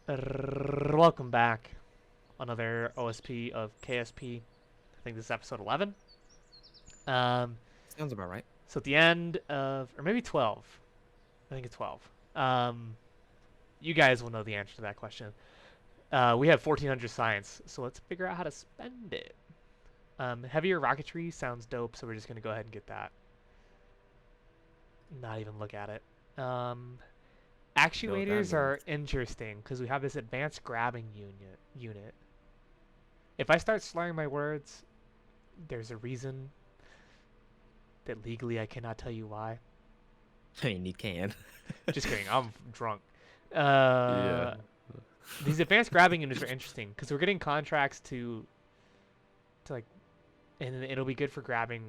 Welcome back. Another OSP of KSP. I think this is episode 11. Um, Sounds about right. so at the end of, or maybe 12. I think it's 12. Um, you guys will know the answer to that question. We have 1400 science, so let's figure out how to spend it. Heavier rocketry sounds dope, so we're just going to go ahead and get that. Not even look at it. Know what that Actuators means. are interesting because we have this advanced grabbing unit. If I start slurring my words, there's a reason that legally I cannot tell you why. I mean, you can. Just kidding. I'm drunk. Yeah. Uh, these advanced grabbing units are interesting because we're getting contracts to like, and it'll be good for grabbing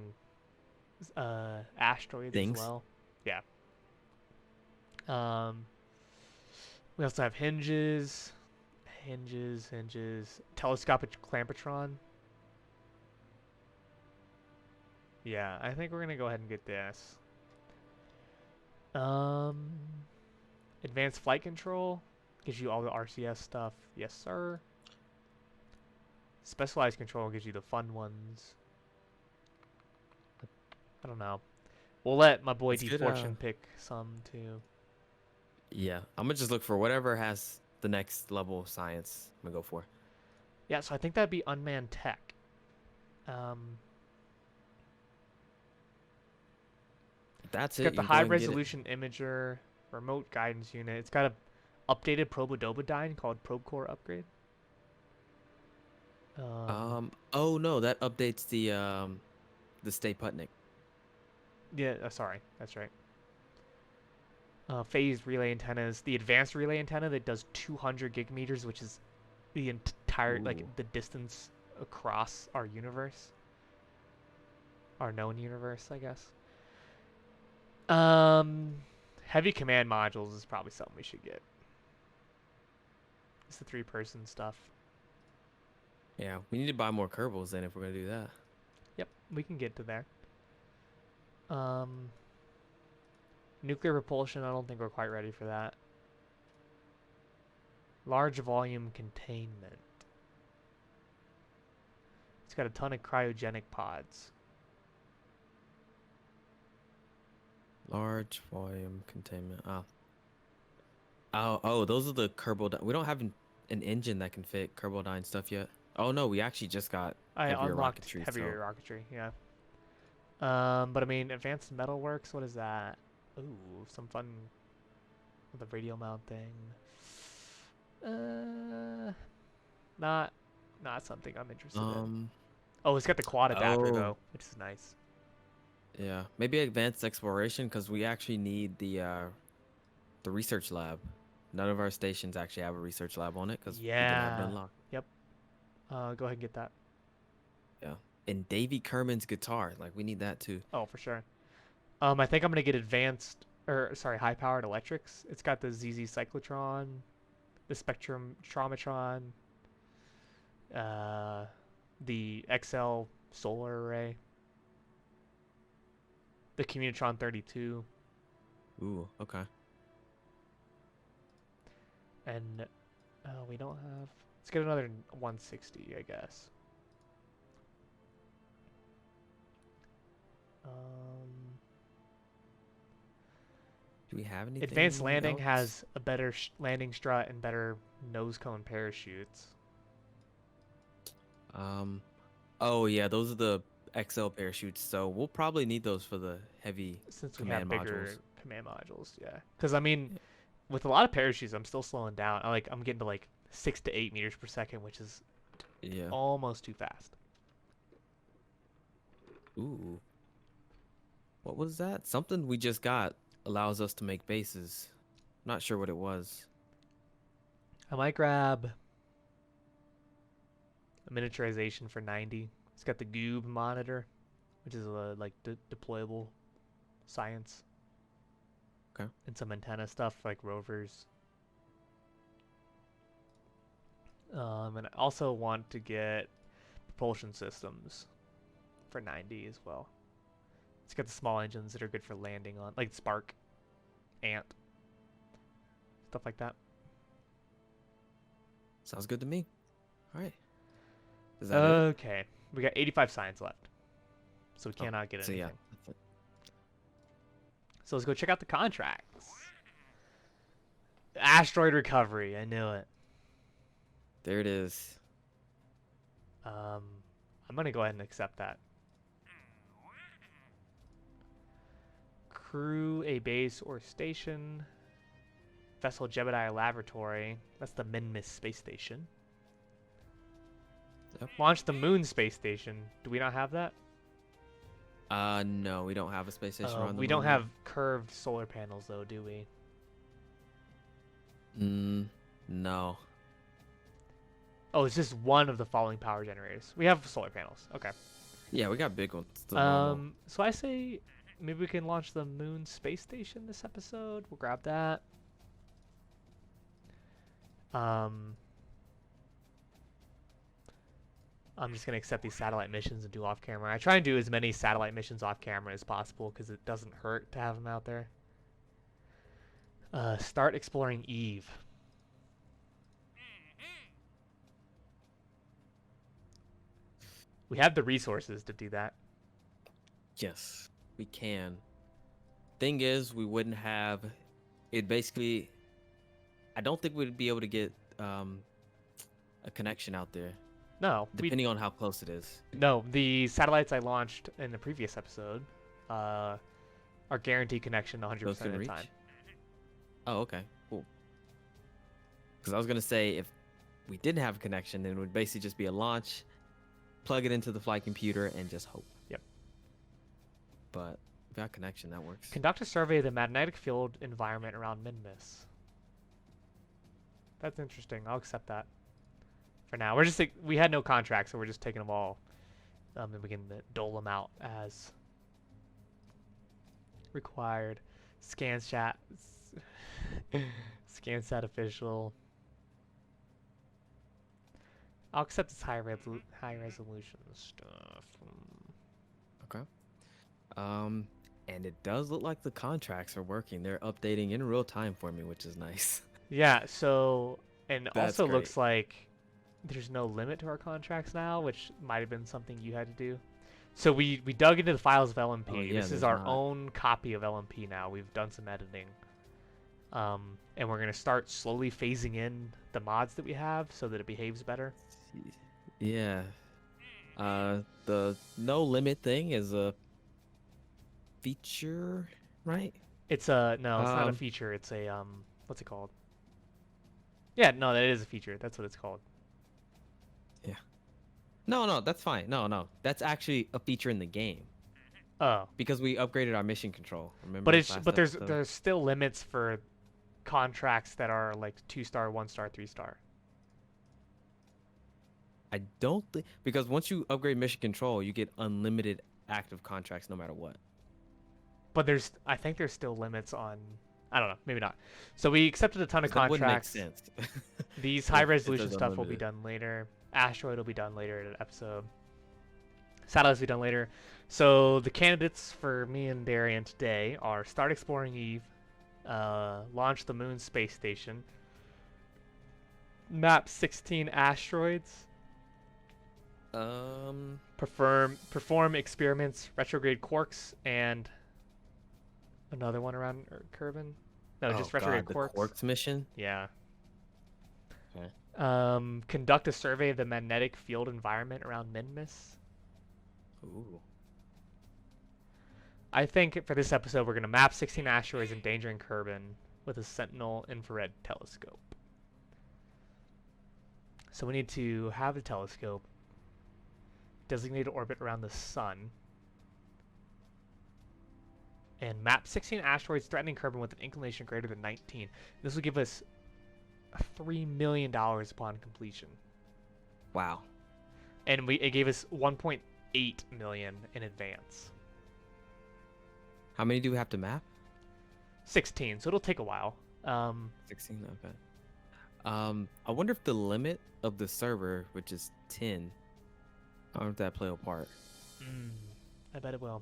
asteroids as Things. well. Yeah. Um, we also have hinges, telescopic clampetron. Yeah, I think we're gonna go ahead and get this. Um, advanced flight control gives you all the RCS stuff. Yes, sir. Specialized control gives you the fun ones. I don't know. We'll let my boy It's D good. Fortune pick some too. Yeah. I'm gonna just look for whatever has the next level of science. I'm gonna go for. Yeah, so I think that'd be unmanned tech. Um, If that's it's it, got you the can go high ahead and get it. resolution imager, remote guidance unit. It's got a updated Probodobodyne called Probe Core upgrade. Um, Oh no, that updates the Stay Putnik. yeah, sorry, that's right. Phased relay antennas. The advanced relay antenna that does 200 gigameters, which is the entire like Ooh. the distance across our universe, our known universe, I guess. Um, heavy command modules is probably something we should get. It's the three-person stuff. Yeah, we need to buy more Kerbals then if we're gonna do that. Yep, we can get to there. Um, nuclear propulsion. I don't think we're quite ready for that. Large volume containment. It's got a ton of cryogenic pods. Large volume containment. Oh, those are the Kerbal. We don't have an engine that can fit Kerbal stuff yet. Oh no, we actually just got I heavier unlocked rocketry, so heavier rocketry. Yeah. But I mean, advanced metalworks. What is that? Ooh, some fun with the radial mount thing. Uh, not not something I'm interested in. um Oh, it's got the quad adapter oh though, which is nice. yeah, maybe advanced exploration because we actually need the research lab. None of our stations actually have a research lab on it because we didn't have it Yeah. unlocked. Yep. Go ahead and get that. Yeah, and Davy Kerman's guitar, like we need that too. Oh, for sure. I think I'm gonna get advanced, or sorry, high-powered electrics. It's got the ZZ cyclotron, the spectrum traumatron, uh, the XL solar array, the Communitron 32, Ooh, okay. and we don't have. Let's get another 160, I guess. Um, Do we have Advanced anything landing else? has a better landing strut and better nose cone parachutes. Um, oh yeah, those are the XL parachutes, so we'll probably need those for the heavy Since we have command modules. bigger command modules, yeah. Because I mean, with a lot of parachutes, I'm still slowing down. I'm getting to like 6 to 8 meters per second, which is Yeah. almost too fast. Ooh, what was that? Something we just got allows us to make bases. Not sure what it was. I might grab a miniaturization for 90. It's got the Goob monitor, which is a like deployable science, Okay. and some antenna stuff like rovers. And I also want to get propulsion systems for 90 as well. It's got the small engines that are good for landing on, like Spark, Ant, stuff like that. Sounds good to me. All right. Is that it? Okay, we got 85 science left, so we Oh, cannot get so yeah, anything. that's it. So let's go check out the contracts. Asteroid recovery. I knew it. There it is. Um, I'm gonna go ahead and accept that. Crew a base or station. Vessel Jebediah Laboratory. That's the Minmus space station. Yep. Launch the Moon space station. Do we not have that? No, we don't have a space station around the We moon don't yet. have curved solar panels though, do we? No. Oh, it's just one of the following power generators. We have solar panels. Okay. Yeah, we got big ones. The normal. So I say maybe we can launch the Moon space station this episode. We'll grab that. I'm just gonna accept these satellite missions and do off camera. I try and do as many satellite missions off camera as possible because it doesn't hurt to have them out there. Start exploring Eve. We have the resources to do that. Yes, we can. Thing is, we wouldn't have it. Basically, I don't think we'd be able to get a connection out there, No, depending on how close it is. no. The satellites I launched in the previous episode are guaranteed connection 100% Those of can the reach. time. Oh, okay, cool. Because I was gonna say if we didn't have a connection, then it would basically just be a launch, plug it into the flight computer, and just hope. Yep. But we got connection, that works. Conduct a survey of the magnetic field environment around Minmus. That's interesting. I'll accept that. For now, we're just we had no contracts, so we're just taking them all, and we can dole them out as required. Scansat, Scansat official. I'll accept this high resolution stuff. Okay. And it does look like the contracts are working. They're updating in real time for me, which is nice. Yeah. So, and That's also great. looks like there's no limit to our contracts now, which might have been something you had to do. So we dug into the files of LMP. Oh, yeah, This is there's our not. own copy of LMP now. We've done some editing. And we're gonna start slowly phasing in the mods that we have so that it behaves better. Yeah. The no limit thing is a feature, right? It's a no, it's not a feature. It's a what's it called? Yeah, no, that is a feature. That's what it's called. Yeah. No, that's fine. No. That's actually a feature in the game Oh, because we upgraded our mission control. Remember? but last there's episode? still limits for contracts that are like 2-star, 1-star, 3-star. I don't think because once you upgrade mission control, you get unlimited active contracts no matter what. But I think there's still limits on. I don't know, maybe not. So we accepted a ton of That wouldn't make contracts. sense. These If high it resolution says stuff will be unlimited. done later. Asteroid will be done later in an episode. Satellites will be done later. So the candidates for me and Darian today are start exploring Eve, launch the Moon space station, map 16 asteroids, perform experiments, retrograde quarks, and another one around Kerbin. No, Oh, just retrograde God, quarks. the quarks mission. Yeah. Okay. Conduct a survey of the magnetic field environment around Minmus. Ooh. I think for this episode we're gonna map 16 asteroids endangering Kerbin with a Sentinel infrared telescope. So we need to have the telescope designated orbit around the sun and map 16 asteroids threatening Kerbin with an inclination greater than 19. This will give us $3 million upon completion. Wow. And it gave us 1.8 million in advance. How many do we have to map? 16, so it'll take a while. 16. Okay. I wonder if the limit of the server, which is 10, I wonder if that play a part. I bet it will.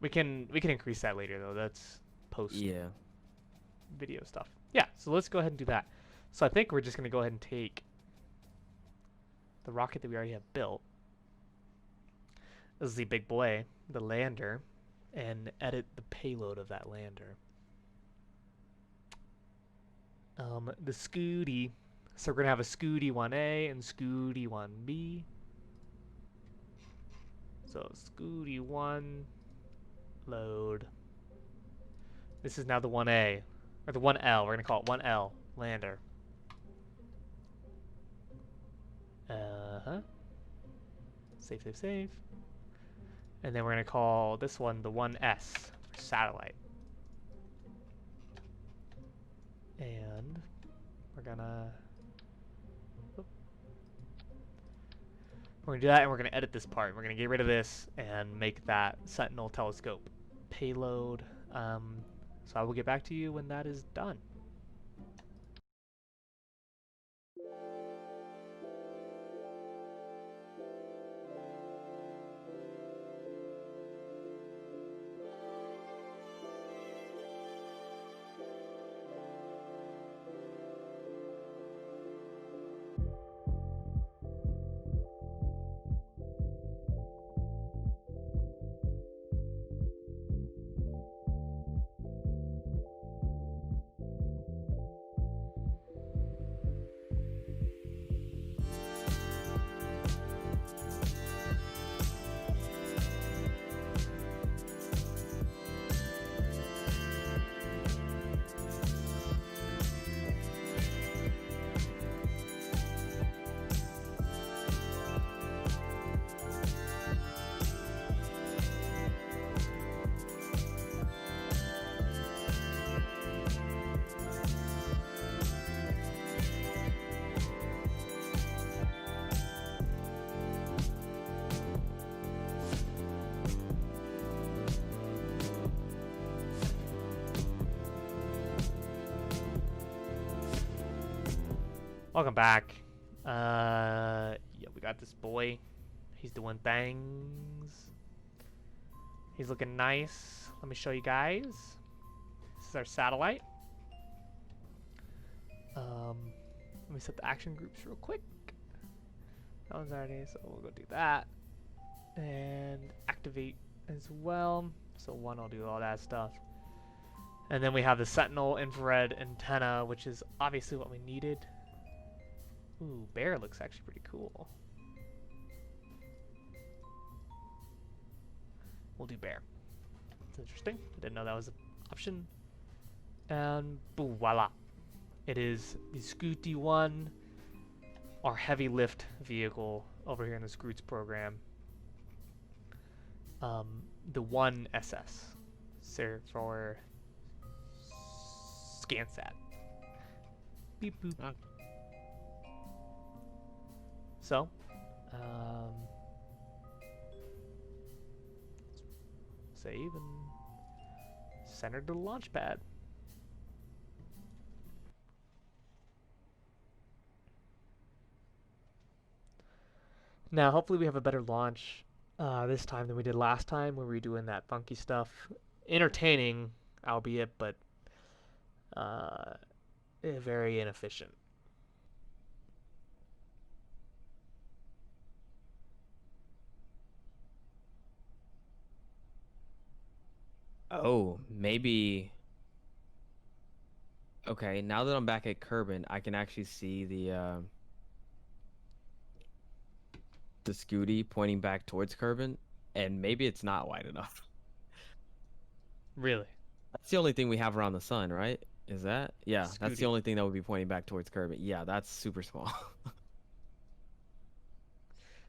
We can increase that later though. That's post Yeah. video stuff. Yeah, so let's go ahead and do that. So I think we're just going to go ahead and take the rocket that we already have built. This is the big boy, the lander, and edit the payload of that lander. The Scooty. So we're going to have a Scooty 1A and Scooty 1B. So Scooty 1, load. This is now the 1A, or the 1L. We're going to call it 1L, lander. Uh-huh. Save, save, save. And then we're going to call this one the 1S, for satellite. And we're going to... We're going to do that, and we're going to edit this part. We're going to get rid of this and make that Sentinel telescope payload. So I will get back to you when that is done. Welcome back. Yeah, we got this boy. He's doing things. He's looking nice. Let me show you guys. This is our satellite. Let me set the action groups real quick. That one's already, so we'll go do that. And activate as well. So one will do all that stuff. And then we have the Sentinel infrared antenna, which is obviously what we needed. Ooh, bear looks actually pretty cool. We'll do bear. It's interesting. I didn't know that was an option. And boom, voila. It is the Scooty 1, our heavy lift vehicle over here in the Sqroots program. The 1SS. So for ScanSat. Beep boop. So, save and center to the launch pad. Now, hopefully we have a better launch this time than we did last time when we were doing that funky stuff. Entertaining, albeit, but very inefficient. Oh, maybe. Okay, now that I'm back at Kerbin, I can actually see the Scooty pointing back towards Kerbin, and maybe it's not wide enough. Really? That's the only thing we have around the sun, right? Is that? Yeah, that's the Scooty. only thing that would be pointing back towards Kerbin. Yeah, that's super small.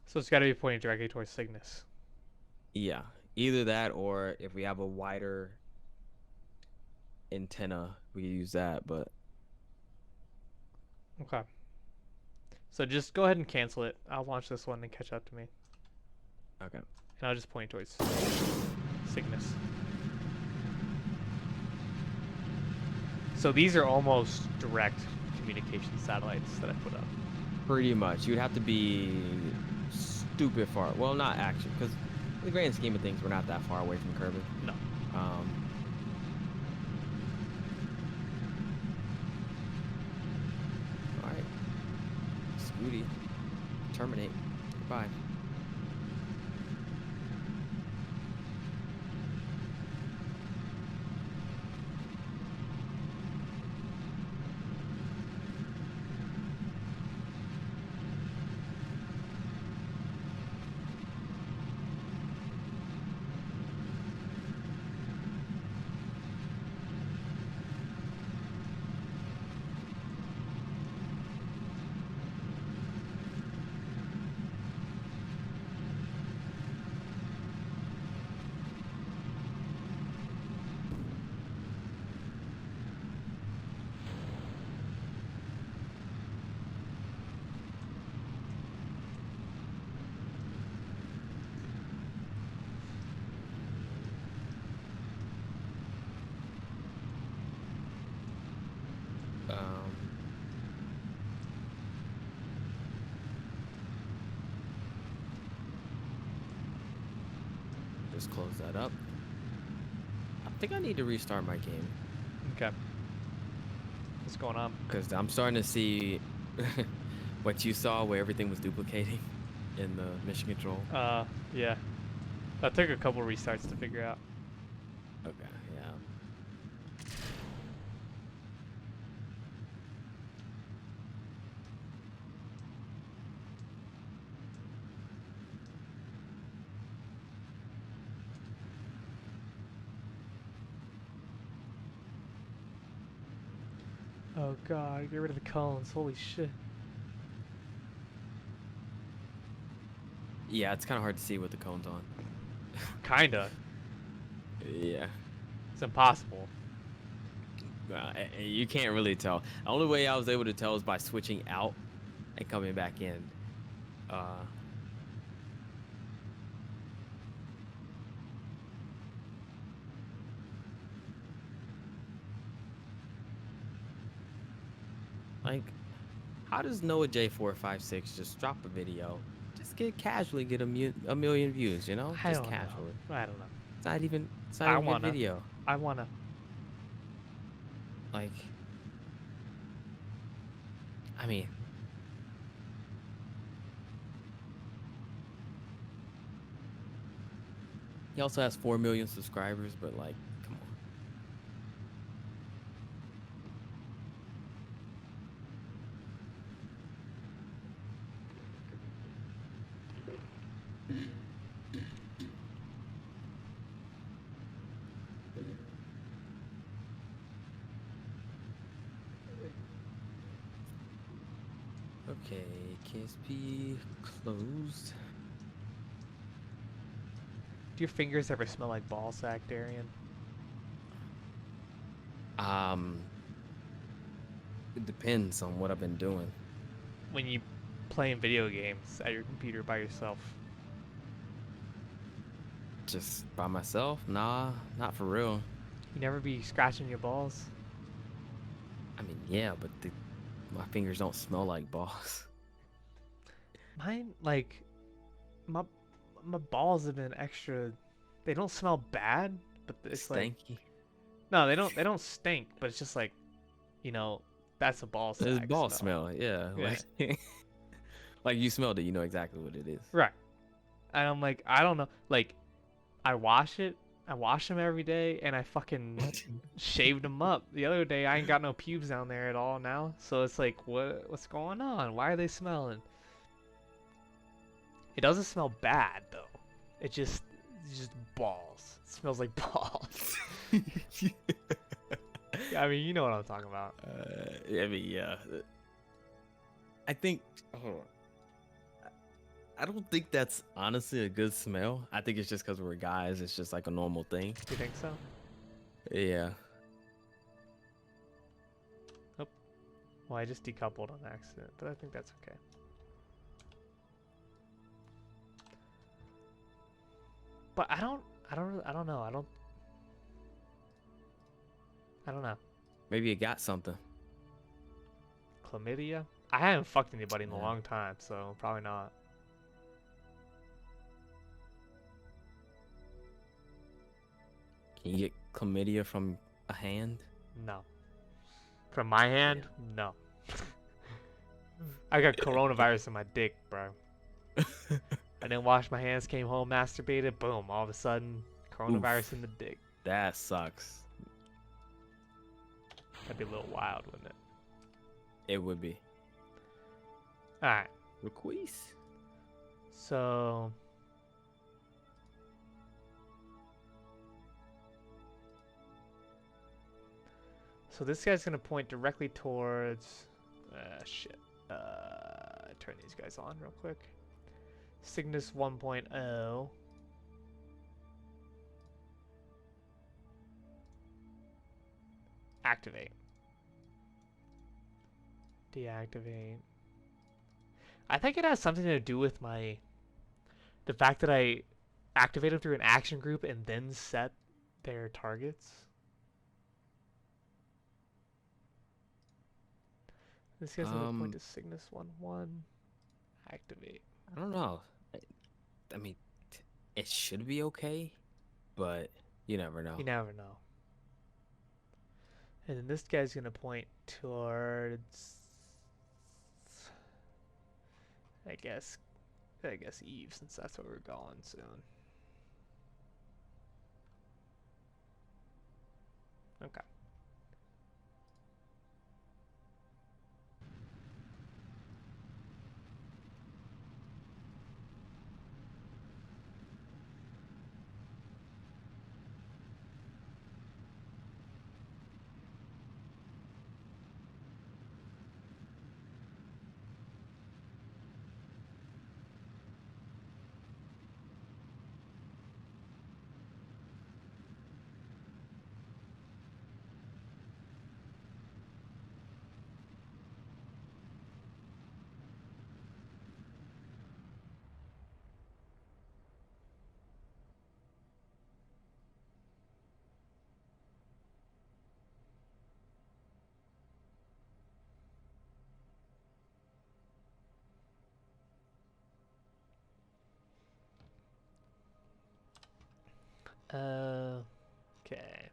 So it's got to be pointing directly towards Cygnus. Yeah, either that or if we have a wider antenna, we could use that, but Okay. So just go ahead and cancel it. I'll launch this one and catch up to me. okay. And I'll just point towards Cygnus. So these are almost direct communication satellites that I put up. Pretty much. You'd have to be stupid far. Well, not actually, because in the grand scheme of things, we're not that far away from Kerbin. No. duty. Terminate. Goodbye. Um, just close that up. I think I need to restart my game Okay. What's going on? because I'm starting to see what you saw where everything was duplicating in the mission control. Yeah. That took a couple restarts to figure out. Okay, yeah. Oh god, get rid of the cones. Holy shit. Yeah, it's kind of hard to see with the cones on. Kinda. Yeah. It's impossible. You can't really tell. The only way I was able to tell is by switching out and coming back in. Like, how does Noah J456 just drop a video, just casually get a million views? You know, I just don't casually. know. I don't know. It's not even. It's not I even a good wanna. video. I wanna. Like, I mean, he also has 4 million subscribers, but like, come on. Okay, KSP closed. Do your fingers ever smell like ball sack, Darian? Um, it depends on what I've been doing. When you playing video games at your computer by yourself? Just by myself? Nah, not for real. You never be scratching your balls? I mean, yeah, but my fingers don't smell like balls. Mine, like, my my balls have been extra. They don't smell bad, but it's like Stanky. no, they don't stink, but it's just like, you know, that's a ball It's sack ball smell. smell, yeah. Yeah. Like, like you smelled it, you know exactly what it is. Right. And I'm like, I don't know. Like, I wash it. I wash them every day, and I fucking shaved them up. The other day, I ain't got no pubes down there at all now. So it's like, what's going on? Why are they smelling? It doesn't smell bad though. It's just balls. It smells like balls. I mean, you know what I'm talking about. I mean, yeah. I think. Hold on. I don't think that's honestly a good smell. I think it's just because we're guys. It's just like a normal thing. You think so? Yeah. Well, I just decoupled on accident, but I think that's okay. But I don't know. I don't know. Maybe you got something. Chlamydia? I haven't fucked anybody in a Yeah. long time, so probably not. Can you get chlamydia from a hand? No. From my hand? No. I got coronavirus in my dick, bro. I didn't wash my hands, came home, masturbated, boom, all of a sudden, coronavirus Oof, in the dick. that sucks. That'd be a little wild, wouldn't it? It would be. Alright, Requeese. so... So this guy's gonna point directly towards... shit. Turn these guys on real quick. Cygnus 1.0. Activate. Deactivate. I think it has something to do with the fact that I activate them through an action group and then set their targets. This guy's gonna point to Cygnus 1.1. Activate. I don't know. I mean, it should be okay, but you never know. You never know. And then this guy's gonna point towards, I guess Eve, since that's where we're going soon. Okay. Okay.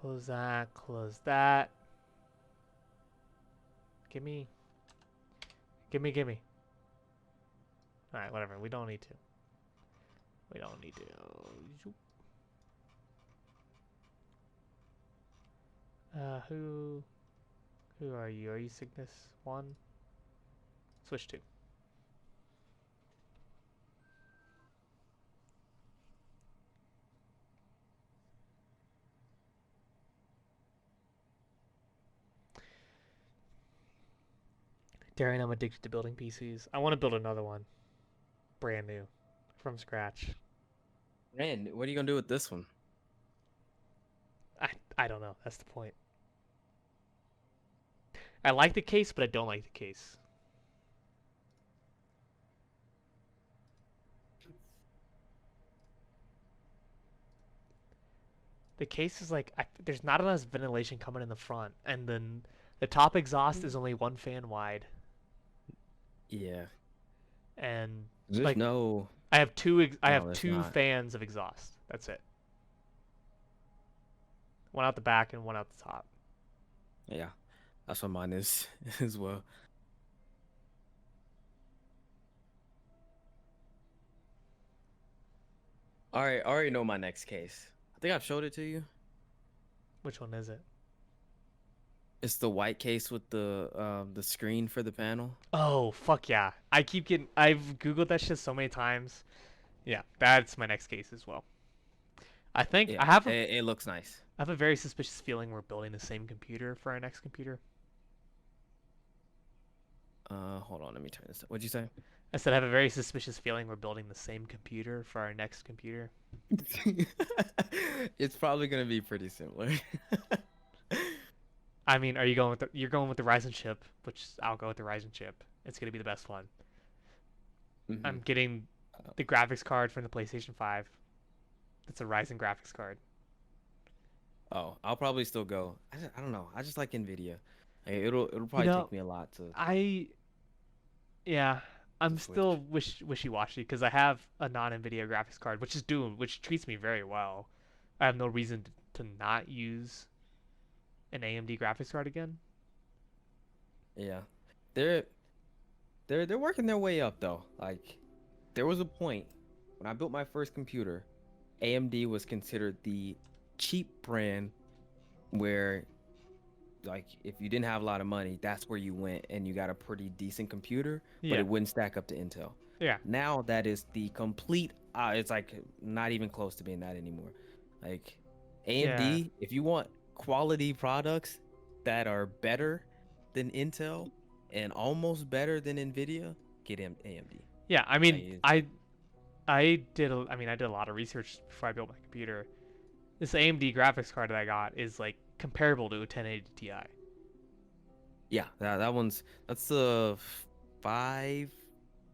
Close that, close that. Gimme. Gimme. Alright, whatever. We don't need to. We don't need to. Who are you? Are you Cygnus 1? Switch to. Darren, I'm addicted to building PCs. I want to build another one. Brand new. From scratch. Man, what are you gonna do with this one? I don't know. That's the point. I like the case, but I don't like the case. The case is like, there's not enough ventilation coming in the front, and then the top exhaust is only 1 fan wide, Yeah. and There's like no. I have No, there's two not. fans of exhaust. That's it. One out the back and one out the top. Yeah, that's what mine is as well. All right, I already know my next case. I think I've showed it to you. Which one is it? It's the white case with the screen for the panel. Oh, fuck yeah. I've Googled that shit so many times. Yeah, that's my next case as well. I think Yeah, it looks nice. I have a very suspicious feeling we're building the same computer for our next computer. Hold on, let me turn this up. What'd you say? I said I have a very suspicious feeling we're building the same computer for our next computer. It's probably gonna be pretty similar. I mean, you're going with the Ryzen chip, which I'll go with the Ryzen chip. It's gonna be the best one. I'm Hmm. getting the graphics card from the PlayStation 5. It's a Ryzen graphics card. Oh, I'll probably still go. I don't know. I just like Nvidia. Hey, it'll You probably know, take me a lot I yeah, to I'm still switch. wishy-washy because I have a non-Nvidia graphics card, which treats me very well. I have no reason to not use an AMD graphics card again. Yeah, they're they're working their way up though. Like there was a point when I built my first computer, AMD was considered the cheap brand where like if you didn't have a lot of money, that's where you went and you got a pretty decent computer, but Yeah. it wouldn't stack up to Intel. Yeah. Now that is the complete it's like not even close to being that anymore. Like Yeah. AMD, if you want quality products that are better than Intel and almost better than Nvidia, get AMD. Yeah. I Like mean, I did a lot of research before I built my computer. This AMD graphics card that I got is like comparable to a 1080 Ti. yeah, that one's that's the 5,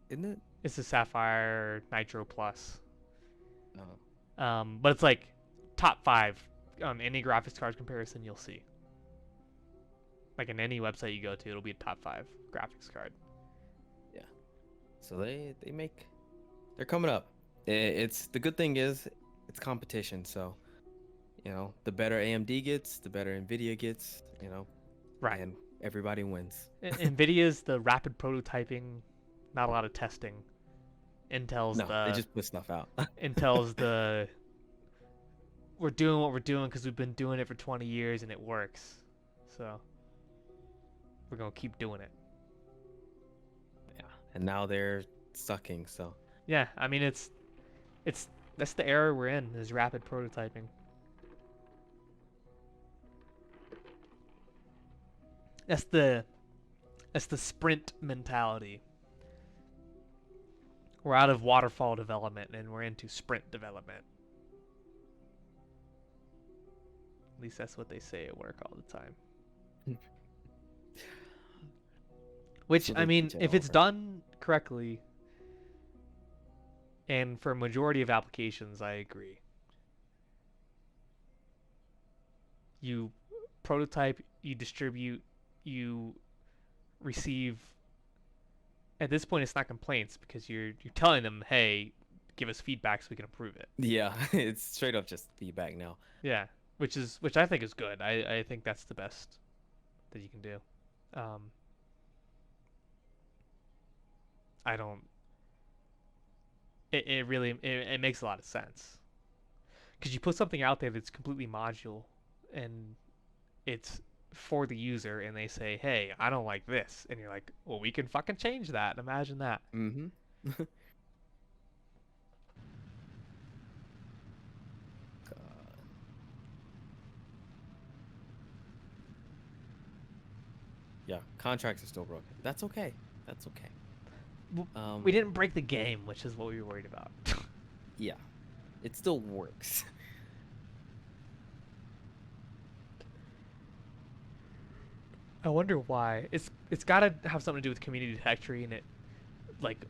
isn't it? It's a Sapphire Nitro Plus. Uh, But it's like top five on any graphics card comparison you'll see. Like in any website you go to, it'll be a top five graphics card. yeah. So they're coming up. It's the good thing is it's competition. So the better AMD gets, the better Nvidia gets. Right. And everybody wins. Nvidia's the rapid prototyping, not a lot of testing. Intel's No, they the just put stuff out. Intel's the we're doing what we're doing because we've been doing it for 20 years and it works. So we're gonna keep doing it. Yeah, and now they're sucking. So Yeah, I mean it's that's the era we're in is rapid prototyping. That's the sprint mentality. We're out of waterfall development and we're into sprint development. At least that's what they say at work all the time. Which so I they mean, teach at if it's work. done correctly and for a majority of applications, I agree. You prototype, you distribute, you receive. At this point, it's not complaints because you're telling them, hey, give us feedback so we can improve it. Yeah, it's straight up just feedback now. Yeah, which I think is good. I think that's the best that you can do. Um, I don't. It really it makes a lot of sense because you put something out there that's completely modular and it's for the user and they say, hey, I don't like this, and you're like, well, we can fucking change that. Imagine that. Mm-hmm. Yeah, contracts are still broken. That's okay. That's okay. We didn't break the game, which is what we were worried about. Yeah, it still works. I wonder why. It's got to have something to do with community detectory and it like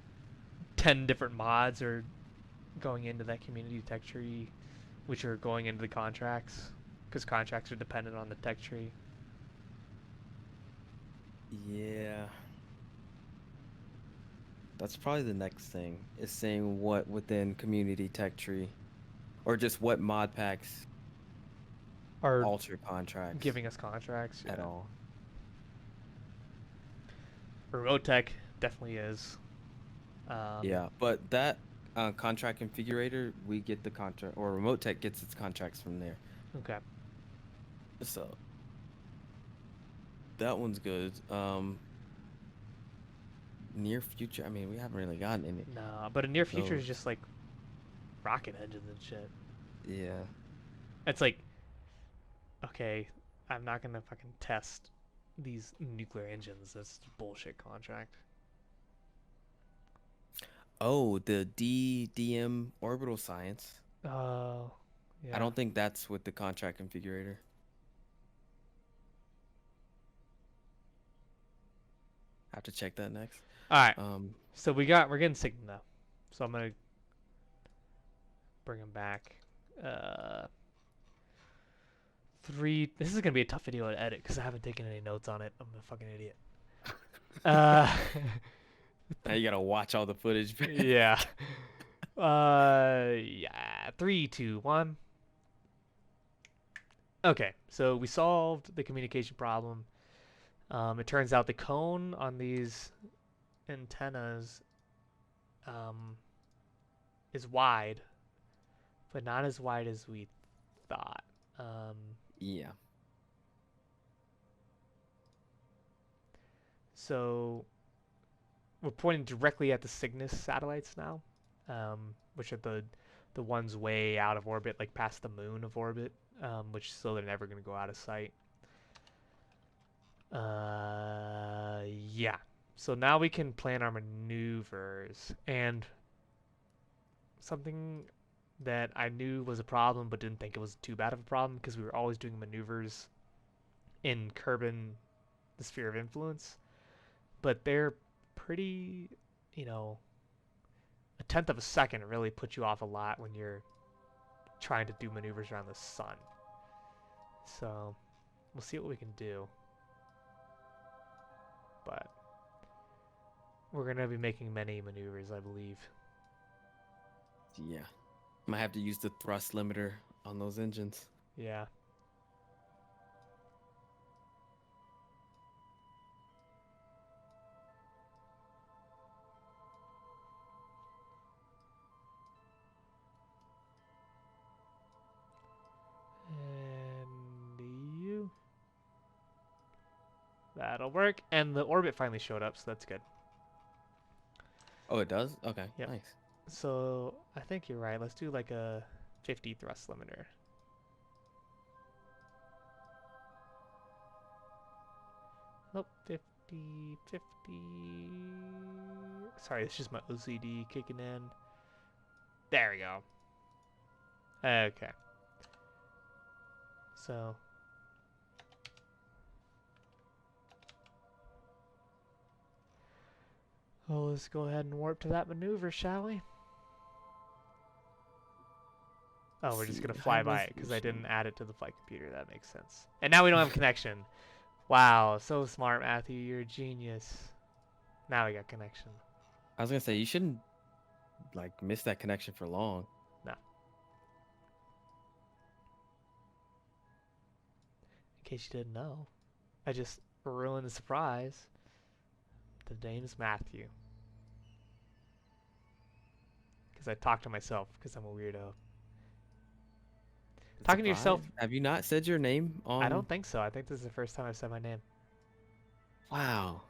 10 different mods are going into that community detectory, which are going into the contracts because contracts are dependent on the tech tree. Yeah. That's probably the next thing, is saying what within community tech tree, or just what mod packs Are alter contracts giving us contracts. at Yeah. all. Remote tech definitely is. Yeah, but that contract configurator, we get the contract, or remote tech gets its contracts from there. Okay. So that one's good. Near future, I mean, we haven't really gotten any. No, but a near future No. is just like rocket engines and shit. Yeah. It's like, okay, I'm not gonna fucking test these nuclear engines. That's bullshit contract. Oh, the DDM orbital science. Oh, I yeah. don't think that's with the contract configurator. Have to check that next. All right. Um, So we're getting signal now. So I'm gonna bring him back. Uh, three. This is gonna be a tough video to edit because I haven't taken any notes on it. I'm a fucking idiot. Uh, now you gotta watch all the footage. yeah. Yeah. 3, 2, 1. Okay. So we solved the communication problem. It turns out the cone on these antennas um, is wide, but not as wide as we thought. Yeah. So we're pointing directly at the Cygnus satellites now, which are the ones way out of orbit, like past the moon of orbit, which so they're never going to go out of sight. Yeah. So now we can plan our maneuvers, and something that I knew was a problem but didn't think it was too bad of a problem because we were always doing maneuvers in Kerbin, the sphere of influence, but they're pretty, you know, a tenth of a second really puts you off a lot when you're trying to do maneuvers around the sun. So we'll see what we can do. But we're going to be making many maneuvers, I believe. Yeah. Might have to use the thrust limiter on those engines. Yeah. And you. That'll work. And the orbit finally showed up, so that's good. Oh, it does? Okay, Yep. nice. So I think you're right. Let's do like a 50 thrust limiter. Nope, 50, 50. Sorry, it's just my OCD kicking in. There we go. Okay. So. Well, let's go ahead and warp to that maneuver, shall we? Oh, we're just going to fly by it because I didn't add it to the flight computer. That makes sense. And now we don't have connection. Wow, so smart, Matthew. You're a genius. Now we got connection. I was gonna say you shouldn't like miss that connection for long. No. In case you didn't know, I just ruined the surprise. The name's Matthew. Because I talk to myself because I'm a weirdo. Talking to yourself. Have you not said your name on? I don't think so. I think this is the first time I've said my name. Wow.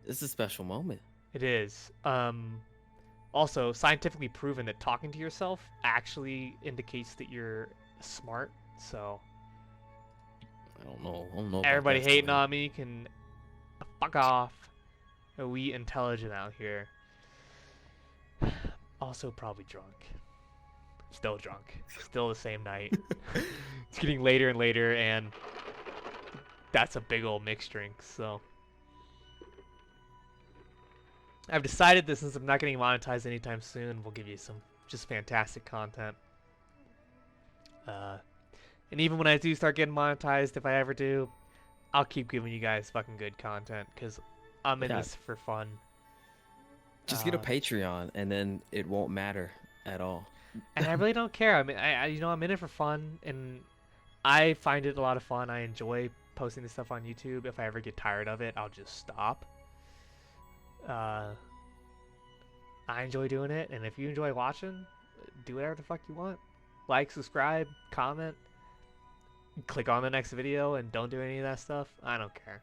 This is a special moment. It is. Also, scientifically proven that talking to yourself actually indicates that you're smart. So I don't know. everybody hating on me can fuck off. We intelligent out here. Also probably drunk. Still drunk. Still the same night. It's getting later and later, and that's a big old mixed drink, so. I've decided that since I'm not getting monetized anytime soon, we'll give you some just fantastic content. And even when I do start getting monetized, if I ever do, I'll keep giving you guys fucking good content, because I'm in this for fun. Just get a Patreon, and then it won't matter at all. And I really don't care. I mean, I'm in it for fun, and I find it a lot of fun. I enjoy posting this stuff on YouTube. If I ever get tired of it, I'll just stop. I enjoy doing it, and if you enjoy watching, do whatever the fuck you want. Like, subscribe, comment, click on the next video, and don't do any of that stuff. I don't care.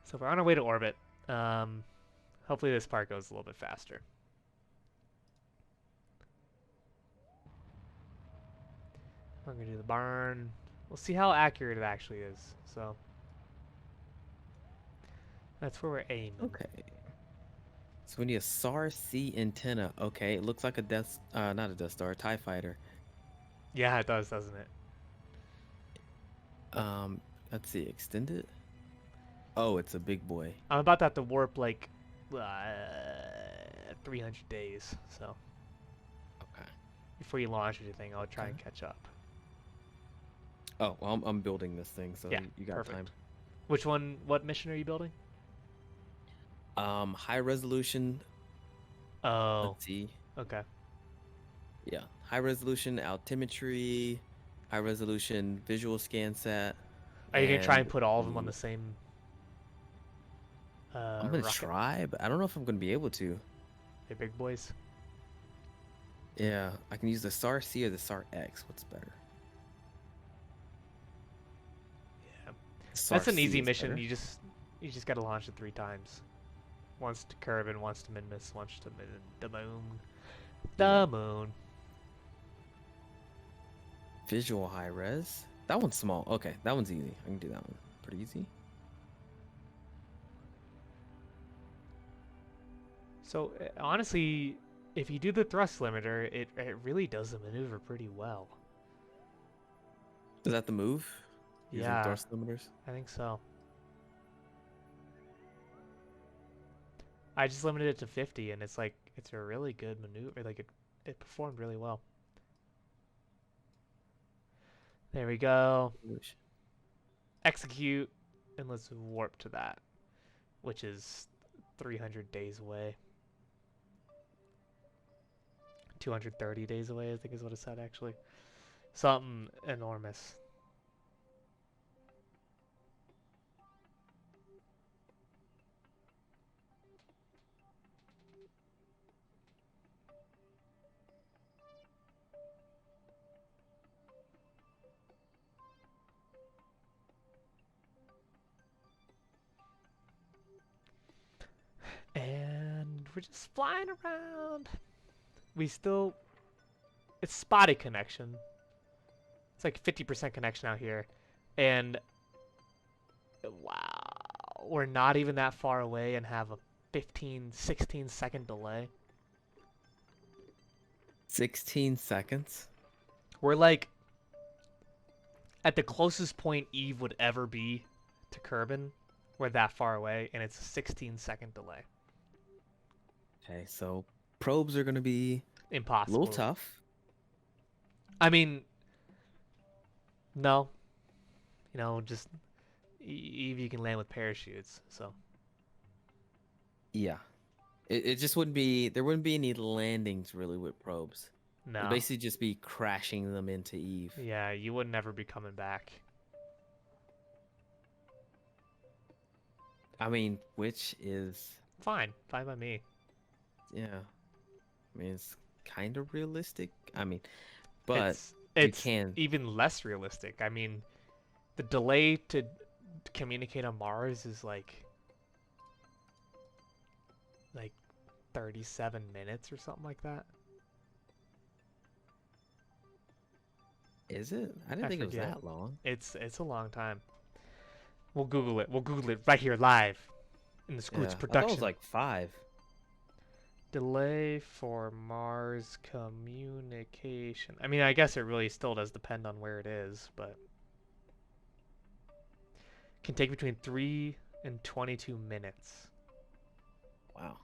So we're on our way to orbit. Hopefully this part goes a little bit faster. I'm gonna do the barn. We'll see how accurate it actually is. So that's where we're aiming. Okay. So we need a SAR-C antenna. Okay, it looks like a not a Death Star, a TIE fighter. Yeah, it does, doesn't it? Let's see, extended. Oh, it's a big boy. I'm about to have to warp like 300 days. So okay. Before you launch anything, I'll try and catch up. Oh, well, I'm building this thing, so yeah, you got perfect. time. Which one? What mission are you building? High resolution. Oh. Let's see. Okay. Yeah, high resolution altimetry, high resolution visual scan set, Are you gonna try and and put all of them on the the same I'm gonna rocket? try, but I don't know if I'm gonna be able to. Hey, big boys. Yeah, I can use the SAR C or the SAR X. What's better? Yeah, SAR that's an C easy is mission. better. You just gotta launch it 3 times. Once to Kerbin, once to Minmus, once to the moon. Yeah. The moon. Visual high res. That one's small. Okay, that one's easy. I can do that one. Pretty easy. So honestly, if you do the thrust limiter, it really does the maneuver pretty well. Is that the move? Using Yeah, thrust limiters? I think so. I just limited it to 50, and it's like it's a really good maneuver. Like it performed really well. There we go. Execute, and let's warp to that, which is 300 days away. 230 days away, I think is what it said actually. Something enormous. And we're just flying around. We still, it's spotty connection. It's like 50% connection out here. And wow, we're not even that far away and have a 15, 16-second delay. 16 seconds? We're like at the closest point Eve would ever be to Kerbin. We're that far away, and it's a 16-second delay. Okay, so probes are gonna be a little Impossible. tough. I mean, no. Just Eve, you can land with parachutes, so. Yeah. It just wouldn't be there wouldn't be any landings really with probes. It'd No. basically just be crashing them into Eve. Yeah, you would never be coming back. I mean, which is Fine. Fine by me. yeah. I mean it's kind of realistic. I mean, but you It's can even less realistic. I mean, the delay to communicate on Mars is like 37 minutes or something like that. is it? I I didn't think it was forget. that long. It's a long time. We'll Google it. We'll Google it right here live in the Yeah. Sqroots I thought it was production. like 5. Delay for Mars communication. I mean, I guess it really still does depend on where it is, but can take between 3 and 22 minutes. Wow.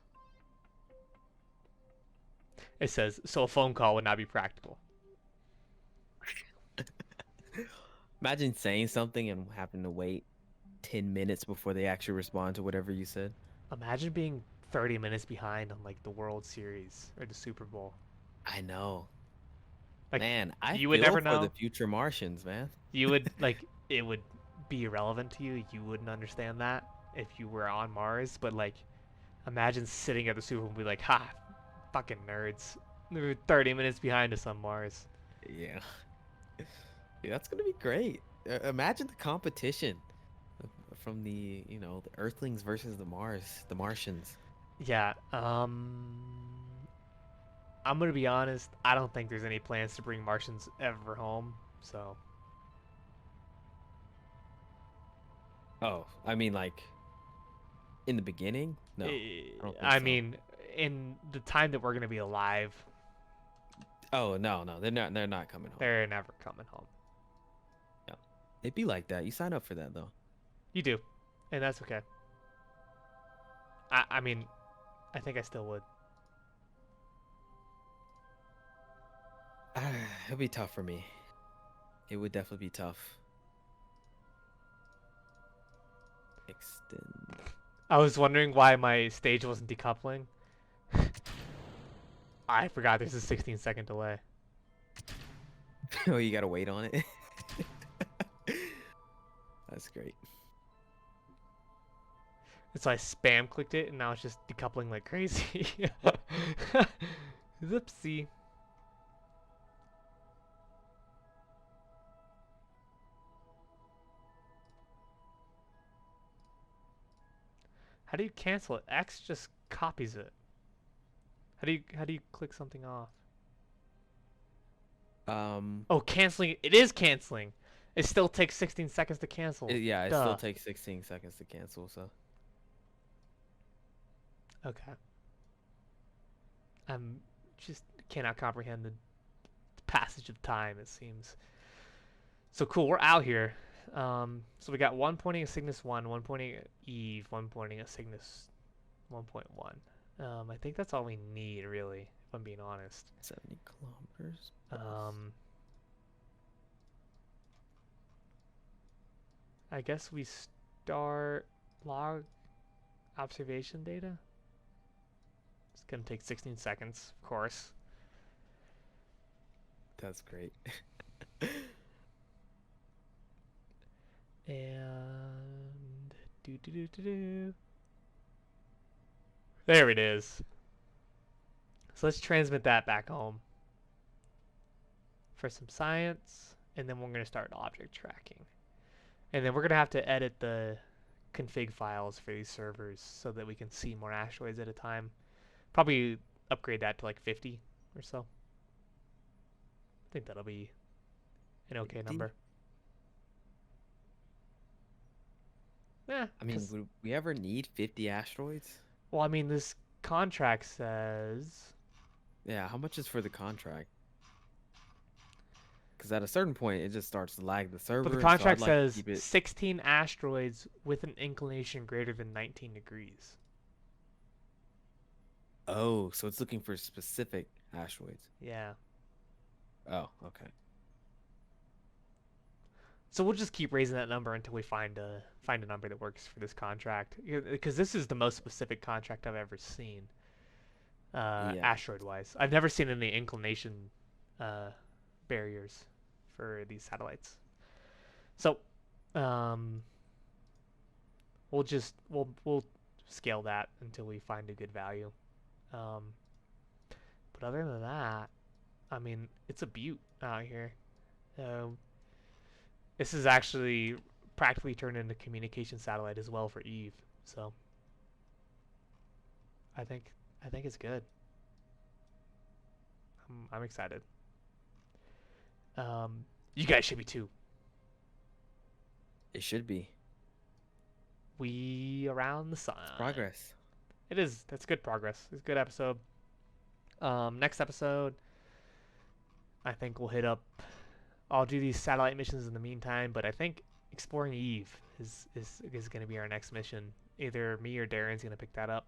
It says, so a phone call would not be practical. Imagine saying something and having to wait 10 minutes before they actually respond to whatever you said. Imagine being 30 minutes behind on like the World Series or the Super Bowl. I know. Like Man, I you would feel never for the know. future Martians, man. You would like it would be irrelevant to you. You wouldn't understand that if you were on Mars, but like imagine sitting at the Super Bowl and be like, "Ha, fucking nerds. They're 30 minutes behind us on Mars." Yeah. Yeah, that's gonna be great. Imagine the competition from the Earthlings versus the Martians. Yeah, I'm gonna be honest. I don't think there's any plans to bring Martians ever home. So Oh, I mean, like in the beginning? No, I don't think I so. mean, in the time that we're gonna be alive, Oh no, no, they're not. They're not coming home. they're never coming home. Yeah, it'd be like that. You sign up for that though. You do, and that's okay. I mean, I think I still would. It'd be tough for me. It would definitely be tough. Extend. I was wondering why my stage wasn't decoupling. I forgot there's a 16-second delay. Oh, you gotta wait on it. That's great. So I spam clicked it, and now it's just decoupling like crazy. Oopsie. How do you cancel it? X just copies it. How do you click something off? Um, Oh, canceling. It is canceling. It still takes 16 seconds to cancel. yeah, it still Duh. takes 16 seconds to cancel. So Okay. I'm just cannot comprehend the passage of time, it seems. So cool, we're out here. So we got one pointing at Cygnus 1, one pointing at Eve, one pointing at Cygnus 1.1. I think that's all we need, really, if I'm being honest. 70 kilometers plus. I guess we start log observation data. It's gonna take 16 seconds, of course. That's great. And do. There it is. So let's transmit that back home for some science, and then we're going to start object tracking. And then we're going to have to edit the config files for these servers so that we can see more asteroids at a time. Probably upgrade that to like 50 or so. I think that'll be an okay 50? number. Yeah. I mean, would we ever need 50 asteroids? Well, I mean, this contract says. Yeah, how much is for the contract? Because at a certain point, it just starts to lag the server. But the so I'd contract like to says keep it. 16 asteroids with an inclination greater than 19 degrees. Oh, so it's looking for specific asteroids. Yeah. Oh, okay. So we'll just keep raising that number until we find a number that works for this contract, because this is the most specific contract I've ever seen, Yeah. asteroid wise. I've never seen any inclination barriers for these satellites. So we'll scale that until we find a good value. But other than that, I mean, it's a beaut out here. This is actually practically turned into a communication satellite as well for Eve. So I think it's good. I'm excited. You guys should be too. It should be. We around the sun. Progress. It is. That's good progress. It's a good episode. Next episode, I think we'll hit up. I'll do these satellite missions in the meantime, but I think exploring Eve is going to be our next mission. Either me or Darren's going to pick that up.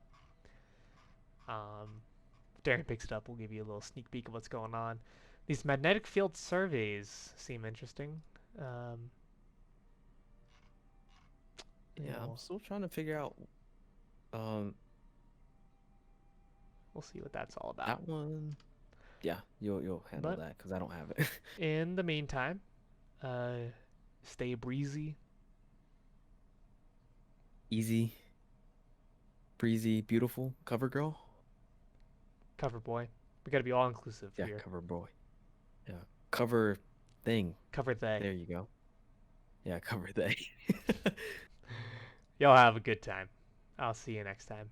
If Darren picks it up, we'll give you a little sneak peek of what's going on. These magnetic field surveys seem interesting. Yeah, I'm still trying to figure out. We'll see what that's all about. That one. Yeah, you'll handle that because I don't have it. In the meantime, stay breezy. Easy, breezy, beautiful, cover girl. Cover boy. We got to be all inclusive Yeah, here. cover boy. Yeah, cover thing. Cover they. There you go. Yeah, cover they. Y'all have a good time. I'll see you next time.